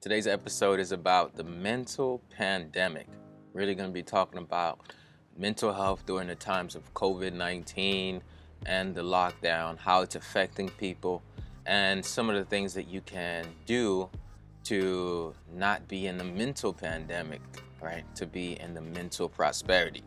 Today's episode is about the mental pandemic. Really going to be talking about mental health during the times of COVID-19 and the lockdown, how it's affecting people, and some of the things that you can do to not be in the mental pandemic, right? To be in the mental prosperity.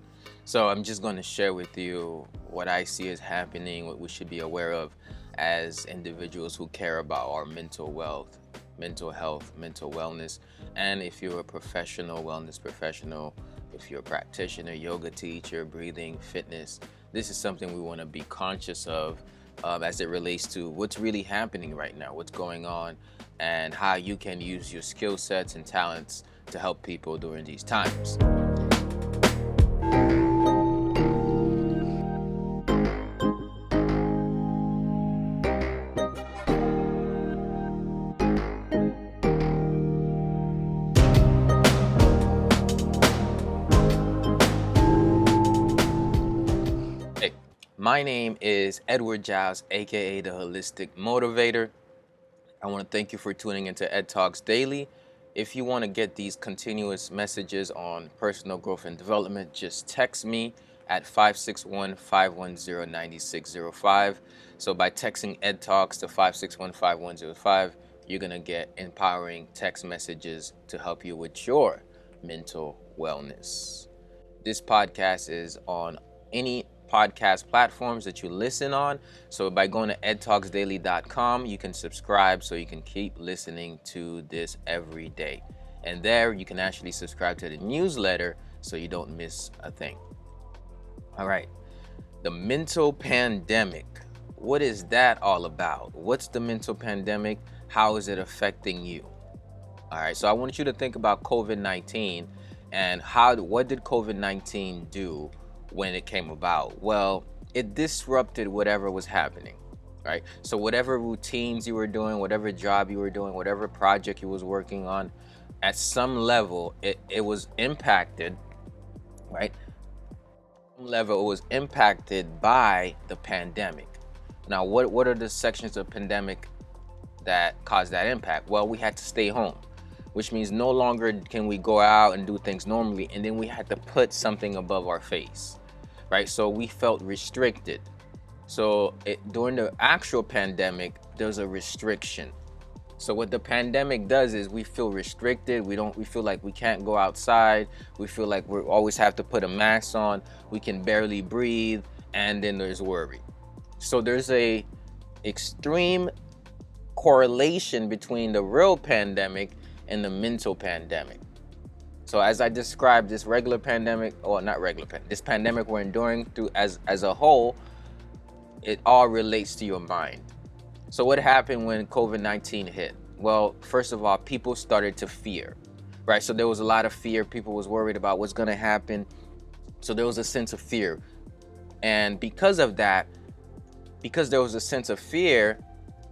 So I'm just going to share with you what I see as happening, what we should be aware of as individuals who care about our mental wealth, mental health, mental wellness. And if you're a professional, wellness professional, if you're a practitioner, yoga teacher, breathing, fitness, this is something we want to be conscious of as it relates to what's really happening right now, what's going on, and how you can use your skill sets and talents to help people during these times. Hey, my name is Edward Giles, aka the Holistic Motivator. I want to thank you for tuning into Ed Talks Daily. If you want to get these continuous messages on personal growth and development, just text me at 561-510-9605. So by texting Ed Talks to 561-5105, you're going to get empowering text messages to help you with your mental wellness. This podcast is on any podcast platforms that you listen on. So by going to edtalksdaily.com, you can subscribe so you can keep listening to this every day. And there you can actually subscribe to the newsletter so you don't miss a thing. All right. The mental pandemic. What is that all about? What's the mental pandemic? How is it affecting you? All right. So I want you to think about COVID-19 and what did COVID-19 do when it came about? Well, it disrupted whatever was happening, right? So whatever routines you were doing, whatever job you were doing, whatever project you was working on, at some level, it was impacted, right? Some level, it was impacted by the pandemic. Now, what are the sections of pandemic that caused that impact? Well, we had to stay home, which means no longer can we go out and do things normally, and then we had to put something above our face, right? So we felt restricted. So during the actual pandemic, there's a restriction. So what the pandemic does is we feel restricted. We feel like we can't go outside. We feel like we always have to put a mask on. We can barely breathe, and then there's worry. So there's a extreme correlation between the real pandemic and the mental pandemic. So as I described this regular pandemic, or not regular this pandemic we're enduring through as a whole, it all relates to your mind. So what happened when COVID-19 hit? Well, first of all, people started to fear, right? So there was a lot of fear. People was worried about what's going to happen. So there was a sense of fear. And because of that, because there was a sense of fear,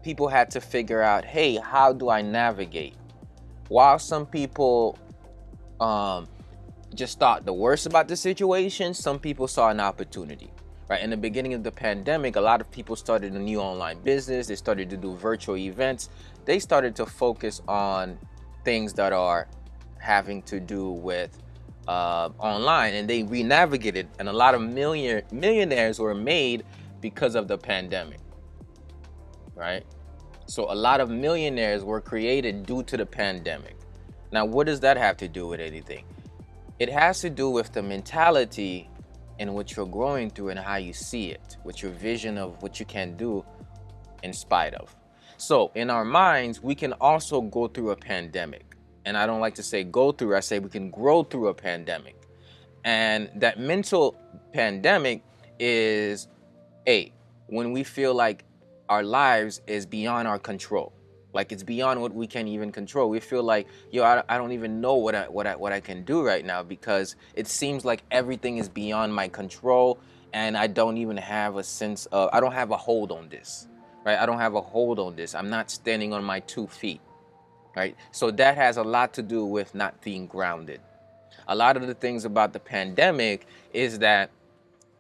people had to figure out, hey, how do I navigate? While some people just thought the worst about the situation, some people saw an opportunity, right? In the beginning of the pandemic, a lot of people started a new online business. They started to do virtual events. They started to focus on things that are having to do with online, and they re-navigated, and a lot of millionaires were made because of the pandemic, right? So a lot of millionaires were created due to the pandemic. Now, what does that have to do with anything? It has to do with the mentality in what you're growing through and how you see it, with your vision of what you can do in spite of. So in our minds, we can also go through a pandemic. And I don't like to say go through, I say we can grow through a pandemic. And that mental pandemic is when we feel like our lives is beyond our control. Like it's beyond what we can even control. We feel like, I don't even know what I can do right now, because it seems like everything is beyond my control, and I don't even have a sense of, I don't have a hold on this, right? I don't have a hold on this. I'm not standing on my 2 feet, right? So that has a lot to do with not being grounded. A lot of the things about the pandemic is that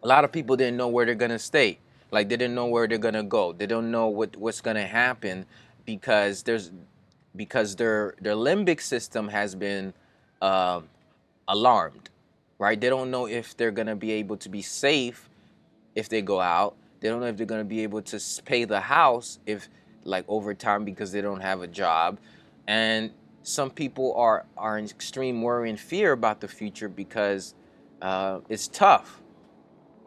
a lot of people didn't know where they're gonna stay. Like they didn't know where they're gonna go. They don't know what's gonna happen, because because their limbic system has been uh, alarmed, right? They don't know if they're gonna be able to be safe if they go out. They don't know if they're gonna be able to pay the house if like over time because they don't have a job, and some people are in extreme worry and fear about the future because it's tough.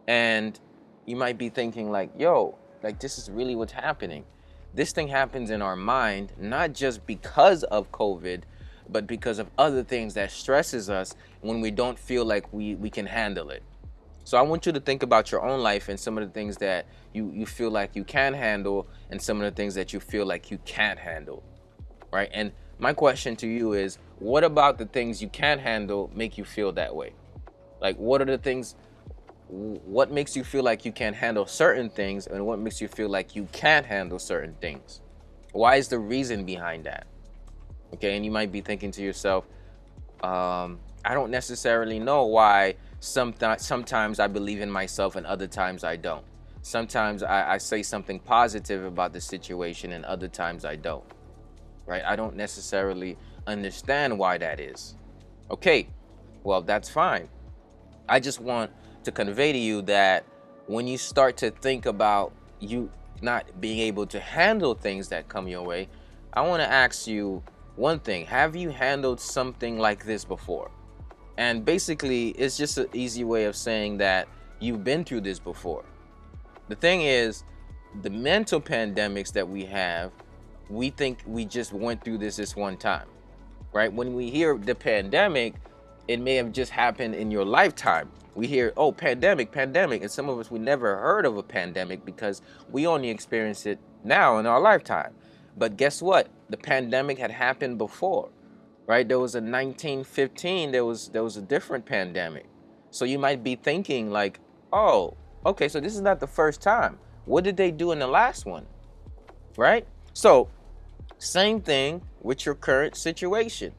And you might be thinking like, yo, like this is really what's happening. This thing happens in our mind, not just because of COVID, but because of other things that stresses us when we don't feel like we can handle it. So I want you to think about your own life and some of the things that you feel like you can handle and some of the things that you feel like you can't handle, right? And my question to you is, what about the things you can't handle make you feel that way? Like, what are the things, what makes you feel like you can handle certain things and what makes you feel like you can't handle certain things? Why is the reason behind that? Okay, and you might be thinking to yourself, I don't necessarily know why sometimes I believe in myself and other times I don't. Sometimes I say something positive about the situation and other times I don't, right? I don't necessarily understand why that is. Okay, well, that's fine. I just want to convey to you that when you start to think about you not being able to handle things that come your way, I want to ask you one thing. Have you handled something like this before? And basically, it's just an easy way of saying that you've been through this before. The thing is, the mental pandemics that we have, we think we just went through this one time, right? When we hear the pandemic, it may have just happened in your lifetime. We hear, oh, pandemic, and some of us, we never heard of a pandemic because we only experience it now in our lifetime. But guess what? The pandemic had happened before, right? There was a 1915, there was a different pandemic. So you might be thinking like, oh, okay, so this is not the first time. What did they do in the last one, right? So same thing with your current situation.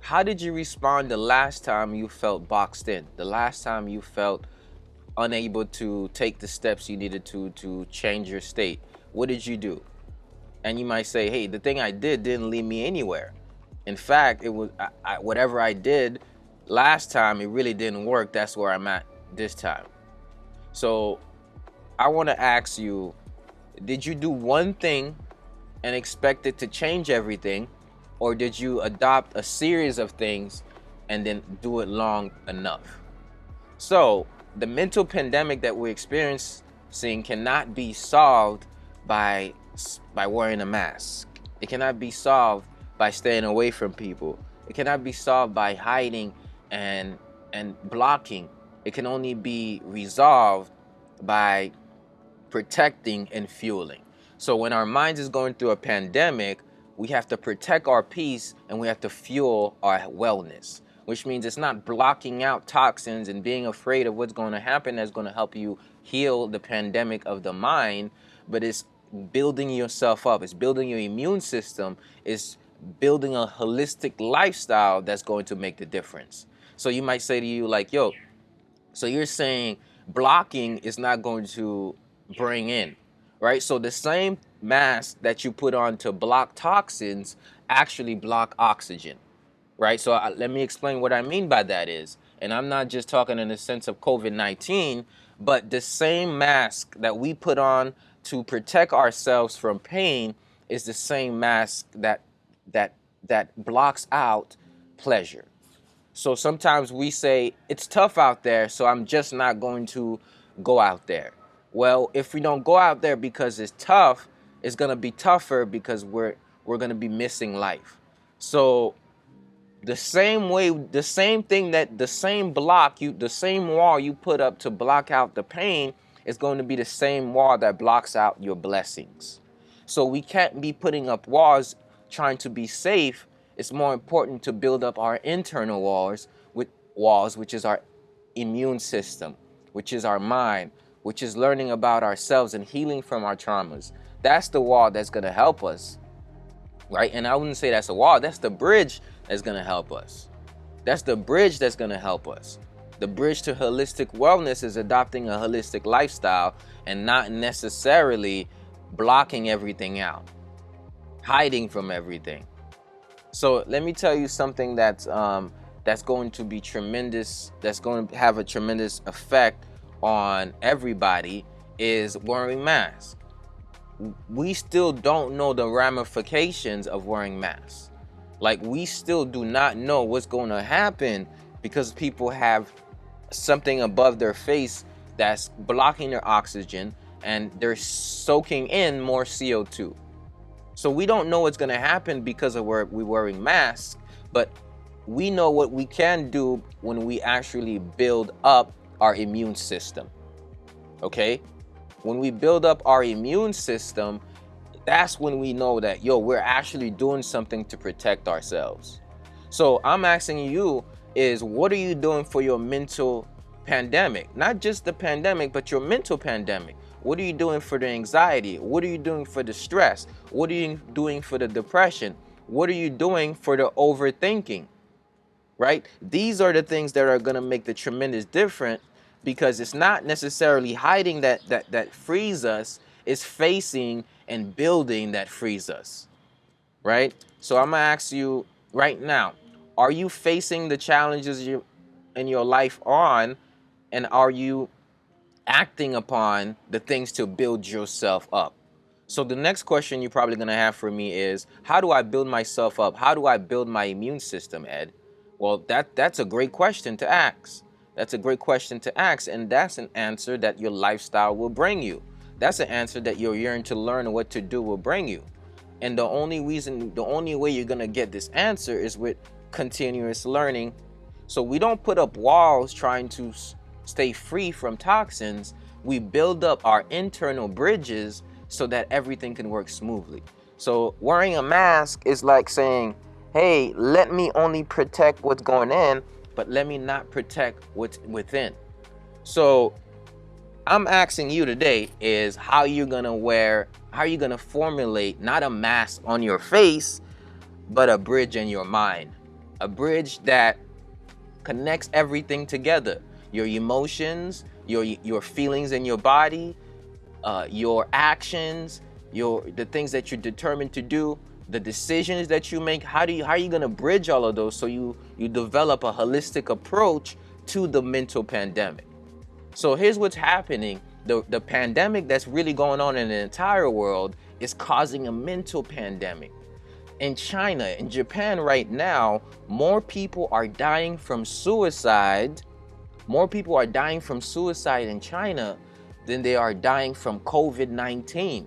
How did you respond the last time you felt boxed in? The last time you felt unable to take the steps you needed to change your state? What did you do? And you might say, hey, the thing I did didn't lead me anywhere. In fact, it was whatever I did last time, it really didn't work. That's where I'm at this time. So I want to ask you, did you do one thing and expect it to change everything? Or did you adopt a series of things and then do it long enough? So the mental pandemic that we're experiencing cannot be solved by wearing a mask. It cannot be solved by staying away from people. It cannot be solved by hiding and blocking. It can only be resolved by protecting and fueling. So when our minds is going through a pandemic, we have to protect our peace and we have to fuel our wellness, which means it's not blocking out toxins and being afraid of what's going to happen that's going to help you heal the pandemic of the mind, but it's building yourself up. It's building your immune system. It's building a holistic lifestyle that's going to make the difference. So you might say to you like, yo, so you're saying blocking is not going to bring in, right? So the same mask that you put on to block toxins actually block oxygen, right? So let me explain what I mean by that is, and I'm not just talking in the sense of COVID-19, but the same mask that we put on to protect ourselves from pain is the same mask that blocks out pleasure. So sometimes we say it's tough out there, so I'm just not going to go out there. Well, if we don't go out there because it's tough, it's gonna be tougher because we're gonna be missing life. So the same way, the same thing that the same the same wall you put up to block out the pain is going to be the same wall that blocks out your blessings. So we can't be putting up walls trying to be safe. It's more important to build up our internal walls, which is our immune system, which is our mind, which is learning about ourselves and healing from our traumas. That's the wall that's going to help us, right? And I wouldn't say that's a wall. That's the bridge that's going to help us. That's the bridge that's going to help us. The bridge to holistic wellness is adopting a holistic lifestyle and not necessarily blocking everything out. hiding from everything. So let me tell you something that's going to be tremendous, that's going to have a tremendous effect on everybody, is wearing masks. We still don't know the ramifications of wearing masks. Like, we still do not know what's going to happen because people have something above their face that's blocking their oxygen and they're soaking in more CO2. So we don't know what's going to happen because of we're wearing masks, but we know what we can do when we actually build up our immune system. Okay? When we build up our immune system, that's when we know that, yo, we're actually doing something to protect ourselves. So I'm asking you is, what are you doing for your mental pandemic? Not just the pandemic, but your mental pandemic. What are you doing for the anxiety? What are you doing for the stress? What are you doing for the depression? What are you doing for the overthinking? Right? These are the things that are going to make the tremendous difference, because it's not necessarily hiding that frees us, it's facing and building that frees us. Right? So I'm going to ask you right now, are you facing the challenges in your life on, and are you acting upon the things to build yourself up? So the next question you're probably going to have for me is, how do I build myself up? How do I build my immune system, Ed? Well, that's a great question to ask. That's a great question to ask, and that's an answer that your lifestyle will bring you. That's an answer that your yearn to learn what to do will bring you. And the only way you're going to get this answer is with continuous learning. So we don't put up walls trying to stay free from toxins. We build up our internal bridges so that everything can work smoothly. So wearing a mask is like saying, hey, let me only protect what's going in, but let me not protect what's within. So I'm asking you today is, how you're gonna formulate not a mask on your face, but a bridge in your mind. A bridge that connects everything together. Your emotions, your feelings in your body, your actions, the things that you're determined to do, the decisions that you make. How are you gonna bridge all of those so you develop a holistic approach to the mental pandemic? So here's what's happening. The pandemic that's really going on in the entire world is causing a mental pandemic. In China, in Japan right now, more people are dying from suicide. More people are dying from suicide in China than they are dying from COVID-19.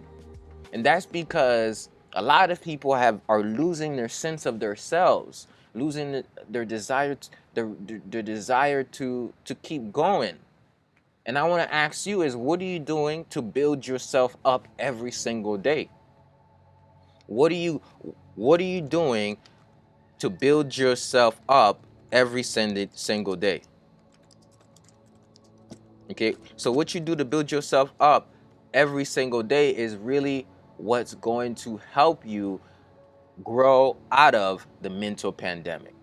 And that's because a lot of people are losing their sense of themselves, losing their desire to keep going. And I want to ask you is, what are you doing to build yourself up every single day? What are you doing to build yourself up every single day? Okay, so what you do to build yourself up every single day is really what's going to help you grow out of the mental pandemic.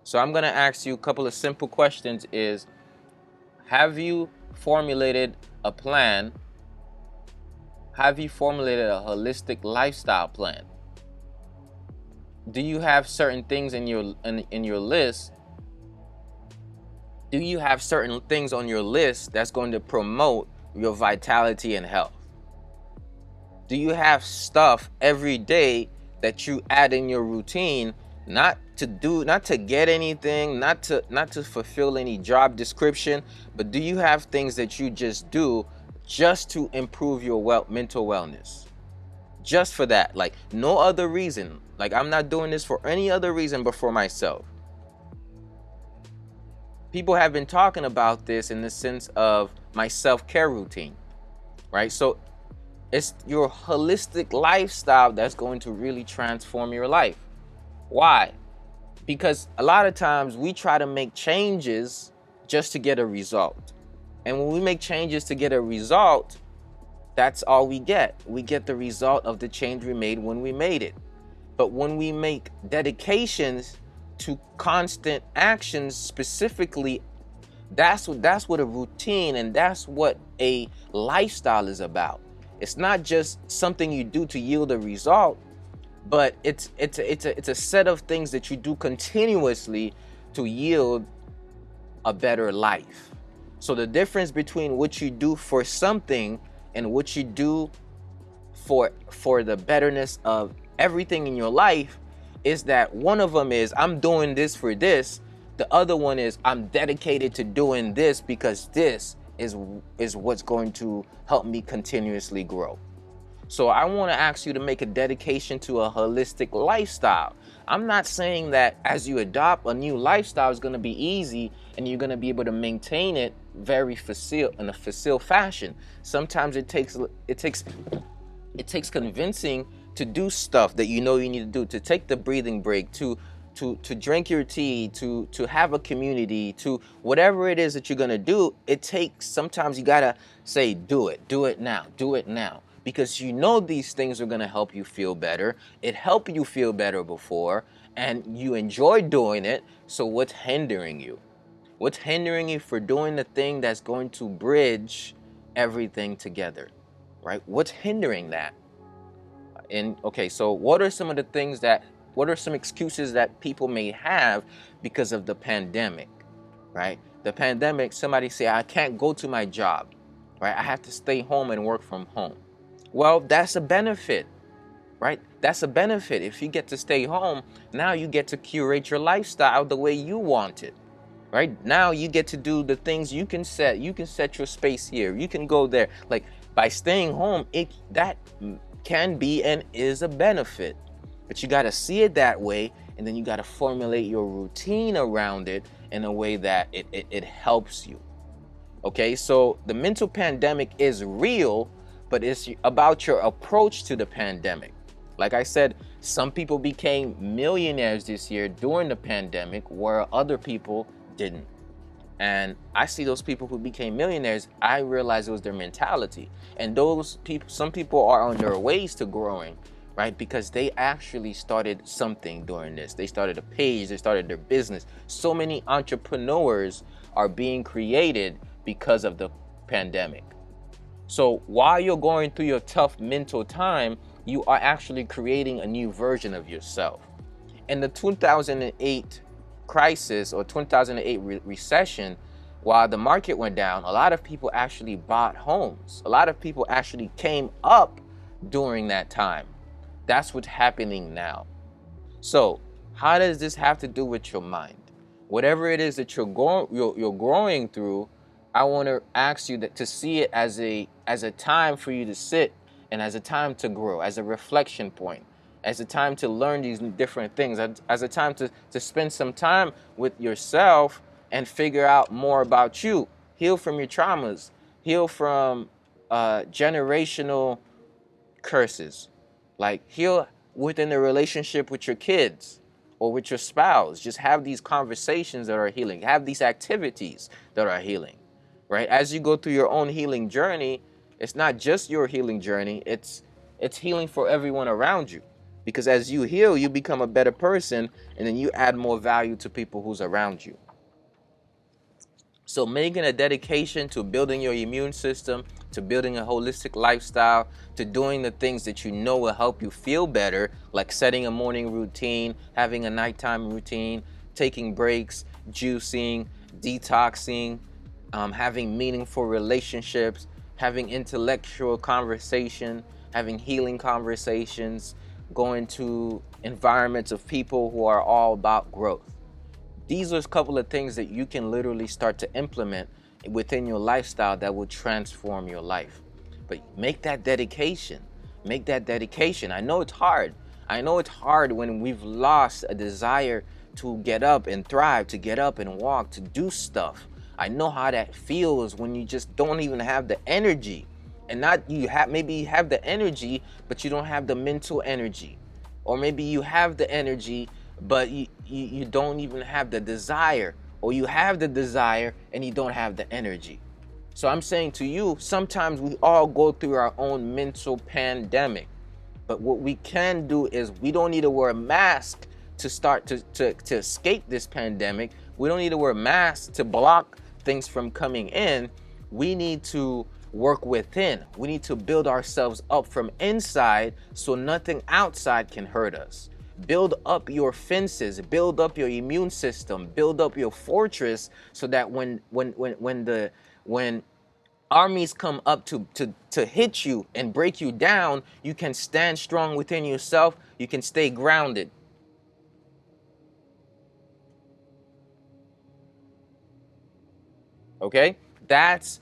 So I'm going to ask you a couple of simple questions is, have you formulated a plan? Have you formulated a holistic lifestyle plan? Do you have certain things in your list? Do you have certain things on your list that's going to promote your vitality and health? Do you have stuff every day that you add in your routine, not to get anything, not to fulfill any job description, but do you have things that you just do just to improve your mental wellness? Just for that, like no other reason. Like, I'm not doing this for any other reason but for myself. People have been talking about this in the sense of my self-care routine, right? So it's your holistic lifestyle that's going to really transform your life. Why? Because a lot of times we try to make changes just to get a result. And when we make changes to get a result, that's all we get. We get the result of the change we made when we made it. But when we make dedications to constant actions specifically, that's what a routine and that's what a lifestyle is about. It's not just something you do to yield a result. but it's a set of things that you do continuously to yield a better life. So the difference between what you do for something and what you do for the betterness of everything in your life is that one of them is I'm doing this for this, the other one is I'm dedicated to doing this because this is what's going to help me continuously grow. So I want to ask you to make a dedication to a holistic lifestyle. I'm not saying that as you adopt a new lifestyle is going to be easy and you're going to be able to maintain it very facile in a facile fashion. Sometimes it takes convincing to do stuff that you know you need to do, to take the breathing break, to drink your tea, to have a community, to whatever it is that you're gonna do. It takes, sometimes you gotta say, do it now, because you know these things are gonna help you feel better. It helped you feel better before, and you enjoy doing it. So what's hindering you? What's hindering you for doing the thing that's going to bridge everything together, right? What's hindering that? And okay, so what are some excuses that people may have because of the pandemic, right? The pandemic, somebody say, I can't go to my job, right? I have to stay home and work from home. Well, that's a benefit, right? That's a benefit. If you get to stay home, now you get to curate your lifestyle the way you want it. Right now, you get to do the things you can set. You can set your space here. You can go there. Like by staying home, that can be and is a benefit. But you got to see it that way, and then you got to formulate your routine around it in a way that it helps you. Okay, so the mental pandemic is real, but it's about your approach to the pandemic. Like I said, some people became millionaires this year during the pandemic, where other people didn't. And I see those people who became millionaires, I realized it was their mentality. And those people, some people are on their ways to growing, right? Because they actually started something during this. They started a page, they started their business. So many entrepreneurs are being created because of the pandemic. So while you're going through your tough mental time, you are actually creating a new version of yourself. In the 2008 crisis or 2008 recession, while the market went down, a lot of people actually bought homes. A lot of people actually came up during that time. That's what's happening now. So how does this have to do with your mind? Whatever it is that you're growing through, I want to ask you to see it as a time for you to sit, and as a time to grow, as a reflection point, as a time to learn these different things, as a time to spend some time with yourself and figure out more about you. Heal from your traumas, heal from generational curses, like heal within the relationship with your kids or with your spouse. Just have these conversations that are healing, have these activities that are healing, right? As you go through your own healing journey, it's not just your healing journey, it's healing for everyone around you. Because as you heal, you become a better person, and then you add more value to people who's around you. So making a dedication to building your immune system, to building a holistic lifestyle, to doing the things that you know will help you feel better, like setting a morning routine, having a nighttime routine, taking breaks, juicing, detoxing, having meaningful relationships, having intellectual conversation, having healing conversations, going to environments of people who are all about growth. These are a couple of things that you can literally start to implement within your lifestyle that will transform your life. But make that dedication. Make that dedication. I know it's hard. I know it's hard when we've lost a desire to get up and thrive, to get up and walk, to do stuff. I know how that feels when you just don't even have the energy. And not you have, maybe you have the energy, but you don't have the mental energy. Or maybe you have the energy, but you don't even have the desire. Or you have the desire and you don't have the energy. So I'm saying to you, sometimes we all go through our own mental pandemic. But what we can do is we don't need to wear a mask to start to escape this pandemic. We don't need to wear masks to block things from coming in. We need to work within. We need to build ourselves up from inside so nothing outside can hurt us. Build up your fences, build up your immune system, build up your fortress so that when armies come up to hit you and break you down, you can stand strong within yourself. You can stay grounded. Okay? That's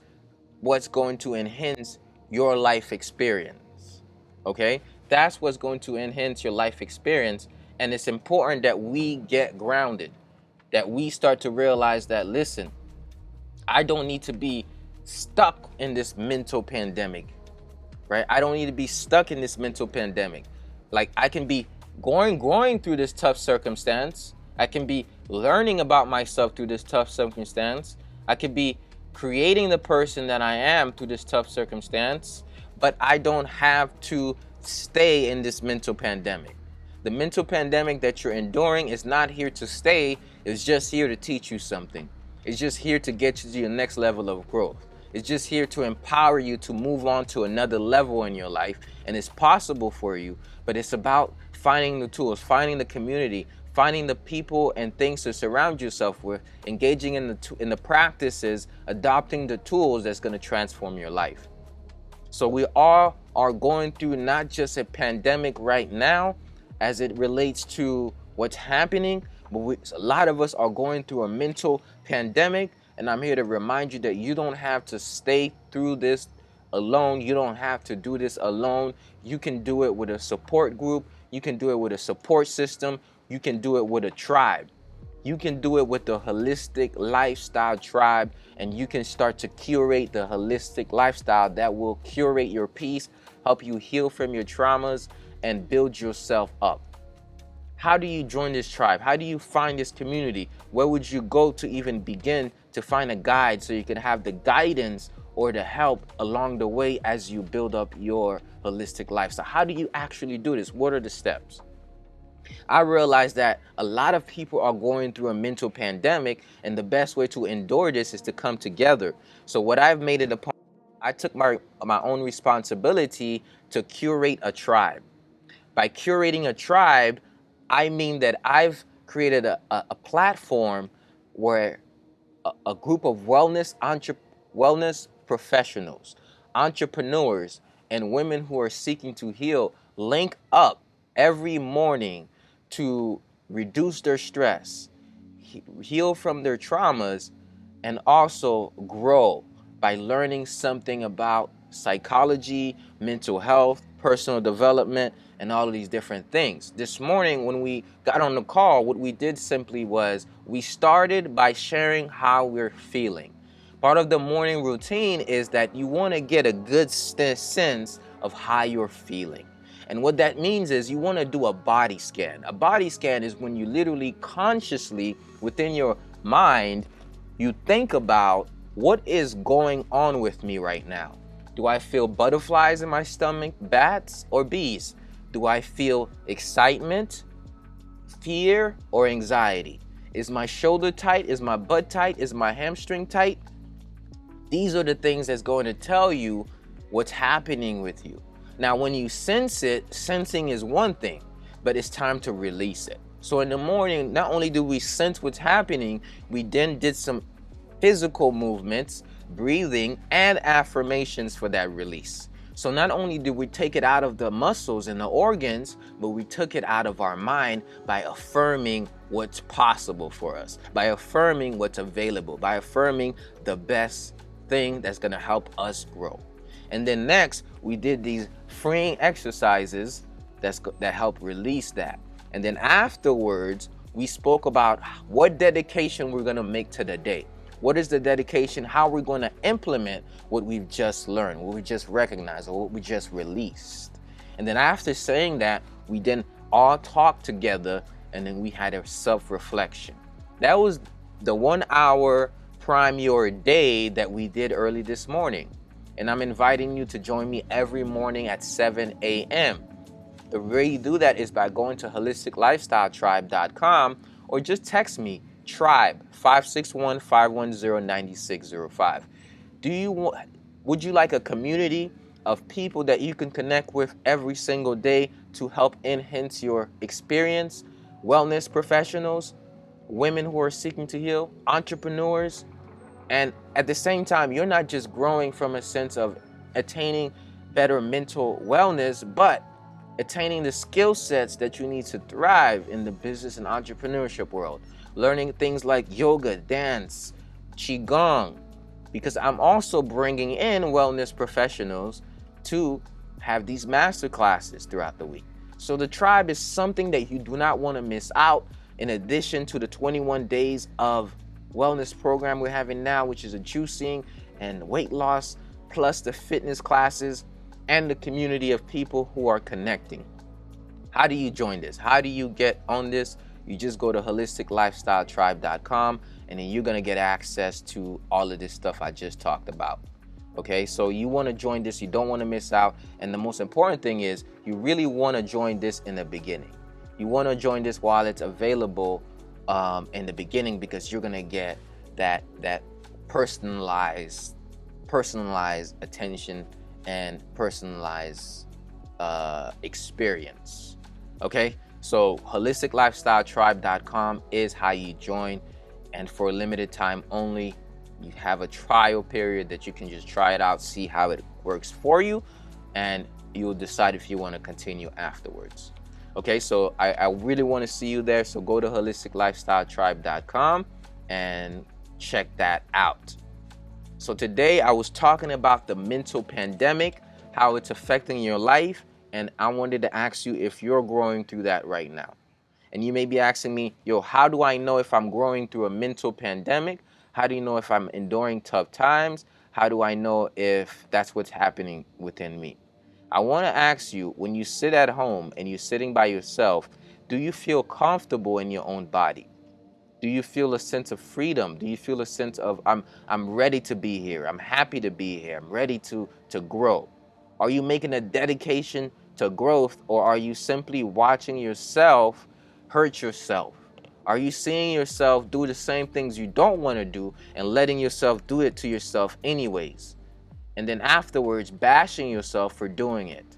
what's going to enhance your life experience. Okay? That's what's going to enhance your life experience. And it's important that we get grounded, that we start to realize that, listen, I don't need to be stuck in this mental pandemic, right? I don't need to be stuck in this mental pandemic. Like, I can be growing through this tough circumstance. I can be learning about myself through this tough circumstance. I could be creating the person that I am through this tough circumstance, but I don't have to stay in this mental pandemic. The mental pandemic that you're enduring is not here to stay. It's just here to teach you something. It's just here to get you to your next level of growth. It's just here to empower you to move on to another level in your life. And it's possible for you, but it's about finding the tools, finding the community, finding the people and things to surround yourself with, engaging in the practices, adopting the tools that's going to transform your life. So we all are going through not just a pandemic right now as it relates to what's happening, but a lot of us are going through a mental pandemic. And I'm here to remind you that you don't have to stay through this alone. You don't have to do this alone. You can do it with a support group. You can do it with a support system. You can do it with a tribe. You can do it with the holistic lifestyle tribe, and you can start to curate the holistic lifestyle that will curate your peace, help you heal from your traumas, and build yourself up. How do you join this tribe? How do you find this community? Where would you go to even begin to find a guide so you can have the guidance or the help along the way as you build up your holistic lifestyle? How do you actually do this? What are the steps? I realize that a lot of people are going through a mental pandemic, and the best way to endure this is to come together. So what I've made it a point, I took my own responsibility to curate a tribe. By curating a tribe, I mean that I've created a platform where a group of wellness professionals, entrepreneurs, and women who are seeking to heal link up every morning to reduce their stress, heal from their traumas, and also grow by learning something about psychology, mental health, personal development, and all of these different things. This morning, when we got on the call, what we did simply was we started by sharing how we're feeling. Part of the morning routine is that you want to get a good sense of how you're feeling. And what that means is you want to do a body scan. A body scan is when you literally consciously within your mind, you think about what is going on with me right now. Do I feel butterflies in my stomach, bats, or bees? Do I feel excitement, fear, or anxiety? Is my shoulder tight? Is my butt tight? Is my hamstring tight? These are the things that's going to tell you what's happening with you. Now, when you sense it, sensing is one thing, but it's time to release it. So in the morning, not only do we sense what's happening, we then did some physical movements, breathing, and affirmations for that release. So not only did we take it out of the muscles and the organs, but we took it out of our mind by affirming what's possible for us, by affirming what's available, by affirming the best thing that's going to help us grow. And then next, we did these freeing exercises that help release that. And then afterwards, we spoke about what dedication we're going to make to the day. What is the dedication? How we're going to implement what we've just learned, what we just recognized, or what we just released. And then after saying that, we then all talked together, and then we had a self-reflection. That was the 1 hour Prime Your Day that we did early this morning. And I'm inviting you to join me every morning at 7 a.m. The way you do that is by going to holisticlifestyletribe.com or just text me tribe 561-510-9605. Would you like a community of people that you can connect with every single day to help enhance your experience? Wellness professionals, women who are seeking to heal, entrepreneurs, and at the same time, you're not just growing from a sense of attaining better mental wellness, but attaining the skill sets that you need to thrive in the business and entrepreneurship world. Learning things like yoga, dance, qigong, because I'm also bringing in wellness professionals to have these master classes throughout the week. So the tribe is something that you do not want to miss out. In addition to the 21 days of wellness program we're having now, which is a juicing and weight loss, plus the fitness classes and the community of people who are connecting. How do you join this? How do you get on this? You just go to holisticlifestyletribe.com and then you're going to get access to all of this stuff I just talked about. Okay, so you want to join this, you don't want to miss out. And the most important thing is you really want to join this in the beginning. You want to join this while it's available in the beginning, because you're going to get that personalized attention and personalized experience. Okay, so holisticlifestyletribe.com is how you join, and for a limited time only. You have a trial period that you can just try it out, see how it works for you, and you'll decide if you want to continue afterwards. Okay, so I really want to see you there. So go to holisticlifestyletribe.com and check that out. So today I was talking about the mental pandemic, how it's affecting your life, and I wanted to ask you if you're growing through that right now. And you may be asking me, yo, how do I know if I'm growing through a mental pandemic? How do you know if I'm enduring tough times? How do I know if that's what's happening within me? I want to ask you, when you sit at home and you're sitting by yourself, do you feel comfortable in your own body? Do you feel a sense of freedom? Do you feel a sense of I'm ready to be here. I'm happy to be here. I'm ready to grow. Are you making a dedication to growth, or are you simply watching yourself hurt yourself? Are you seeing yourself do the same things you don't want to do and letting yourself do it to yourself anyways? And then afterwards bashing yourself for doing it,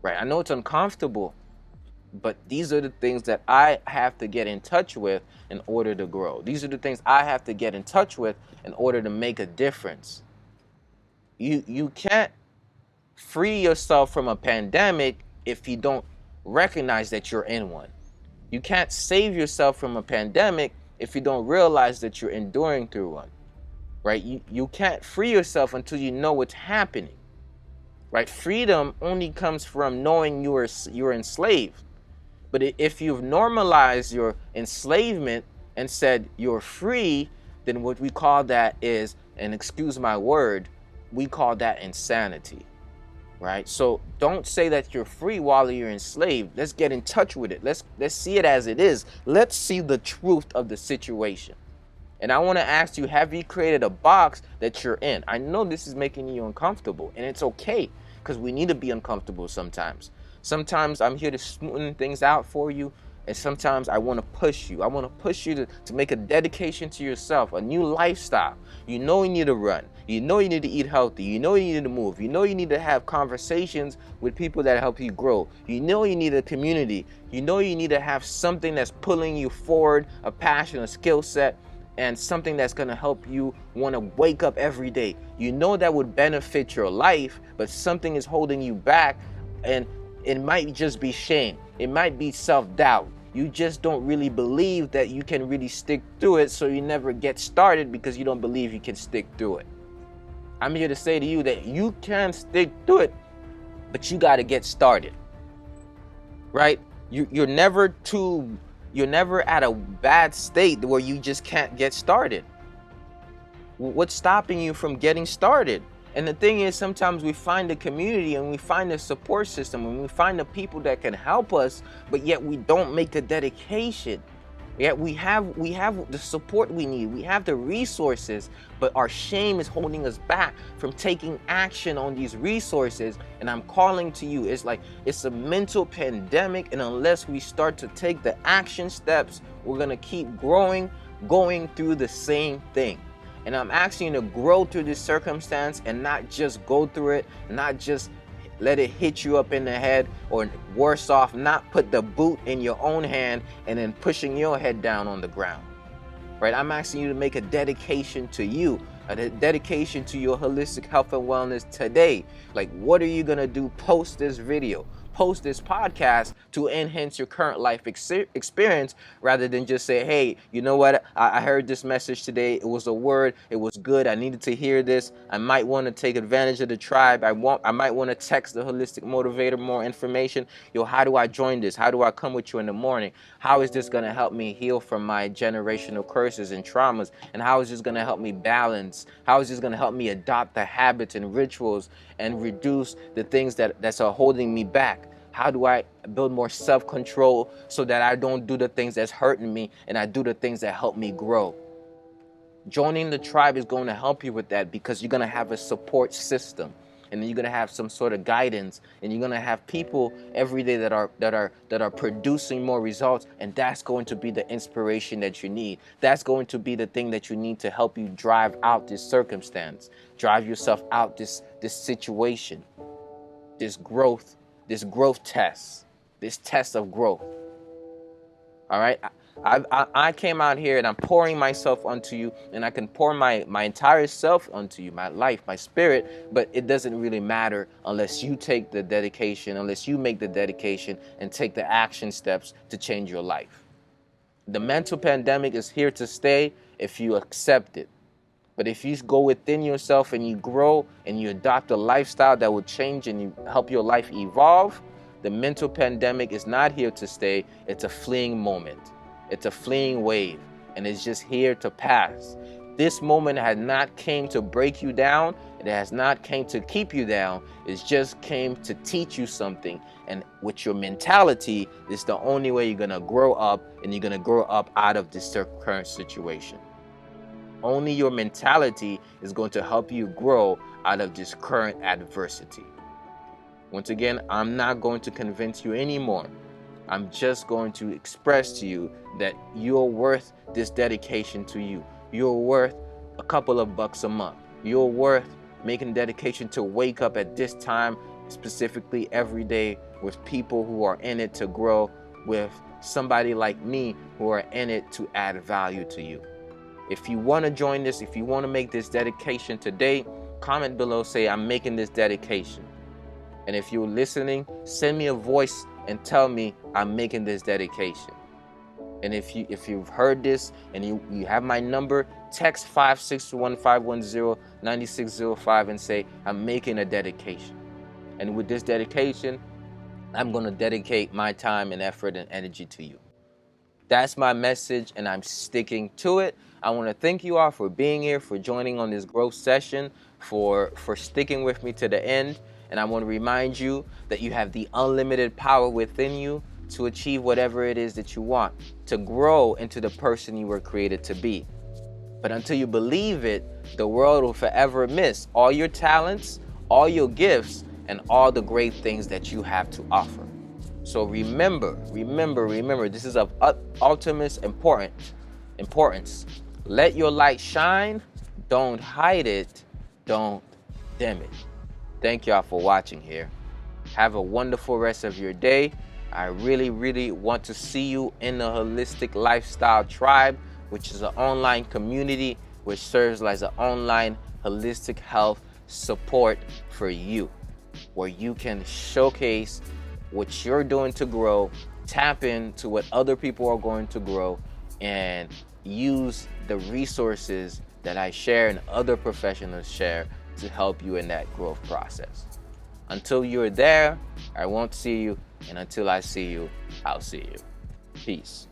right? I know it's uncomfortable, but these are the things that I have to get in touch with in order to grow. These are the things I have to get in touch with in order to make a difference. You can't free yourself from a pandemic if you don't recognize that you're in one. You can't save yourself from a pandemic if you don't realize that you're enduring through one, right? You can't free yourself until you know what's happening, right? Freedom only comes from knowing you're enslaved. But if you've normalized your enslavement and said you're free, then what we call that is, and excuse my word, we call that insanity. Right? So don't say that you're free while you're enslaved. Let's get in touch with it. Let's see it as it is. Let's see the truth of the situation. And I want to ask you, have you created a box that you're in? I know this is making you uncomfortable, and it's okay, because we need to be uncomfortable sometimes. Sometimes I'm here to smoothen things out for you, and sometimes I want to push you. I want to push you to make a dedication to yourself, a new lifestyle. You know you need to run. You know you need to eat healthy. You know you need to move. You know you need to have conversations with people that help you grow. You know you need a community. You know you need to have something that's pulling you forward, a passion, a skill set, and something that's going to help you want to wake up every day. You know that would benefit your life, but something is holding you back, and it might just be shame. It might be self-doubt. You just don't really believe that you can really stick through it, so you never get started because you don't believe you can stick through it. I'm here to say to you that you can stick through it, but you got to get started, right? You're never at a bad state where you just can't get started. What's stopping you from getting started? And the thing is, sometimes we find the community and we find the support system and we find the people that can help us, but yet we don't make the dedication. Yet we have the support we need, we have the resources, but our shame is holding us back from taking action on these resources. And I'm calling to you, it's a mental pandemic, and unless we start to take the action steps, we're gonna keep going through the same thing. And I'm asking you to grow through this circumstance and not just go through it, not just let it hit you up in the head, or worse off, not put the boot in your own hand and then pushing your head down on the ground. Right? I'm asking you to make a dedication to you, a dedication to your holistic health and wellness today. Like, what are you going to do post this video, post this podcast to enhance your current life experience, rather than just say, hey, you know what? I heard this message today. It was a word. It was good. I needed to hear this. I might want to take advantage of the tribe. I might want to text the holistic motivator more information. Yo, how do I join this? How do I come with you in the morning? How is this going to help me heal from my generational curses and traumas? And how is this going to help me balance? How is this going to help me adopt the habits and rituals and reduce the things that's holding me back? How do I build more self-control so that I don't do the things that's hurting me and I do the things that help me grow? Joining the tribe is going to help you with that, because you're going to have a support system, and then you're going to have some sort of guidance, and you're going to have people every day that are producing more results, and that's going to be the inspiration that you need. That's going to be the thing that you need to help you drive out this circumstance, drive yourself out this situation, this growth test, this test of growth. All right. I came out here and I'm pouring myself onto you, and I can pour my entire self onto you, my life, my spirit, but it doesn't really matter unless you take the dedication, unless you make the dedication and take the action steps to change your life. The mental pandemic is here to stay if you accept it. But if you go within yourself and you grow and you adopt a lifestyle that will change and you help your life evolve, the mental pandemic is not here to stay. It's a fleeting moment. It's a fleeting wave, and it's just here to pass. This moment has not came to break you down. It has not came to keep you down. It just came to teach you something. And with your mentality, it's the only way you're going to grow up, and you're going to grow up out of this current situation. Only your mentality is going to help you grow out of this current adversity. Once again, I'm not going to convince you anymore. I'm just going to express to you that you're worth this dedication to you. You're worth a couple of bucks a month. You're worth making dedication to wake up at this time, specifically every day, with people who are in it to grow, with somebody like me who are in it to add value to you. If you want to join this, if you want to make this dedication today, comment below, say, I'm making this dedication. And if you're listening, send me a voice and tell me I'm making this dedication. And if you've heard this and you have my number, text 561-510-9605 and say, I'm making a dedication. And with this dedication, I'm going to dedicate my time and effort and energy to you. That's my message, and I'm sticking to it. I want to thank you all for being here, for joining on this growth session, for sticking with me to the end. And I want to remind you that you have the unlimited power within you to achieve whatever it is that you want, to grow into the person you were created to be. But until you believe it, the world will forever miss all your talents, all your gifts, and all the great things that you have to offer. So remember, this is of utmost importance. Let your light shine. Don't hide it. Don't dim it. Thank y'all for watching here. Have a wonderful rest of your day. I really, really want to see you in the Holistic Lifestyle Tribe, which is an online community which serves as an online holistic health support for you, where you can showcase what you're doing to grow, tap into what other people are going to grow, and use the resources that I share and other professionals share to help you in that growth process. Until you're there, I won't see you, and until I see you, I'll see you. Peace.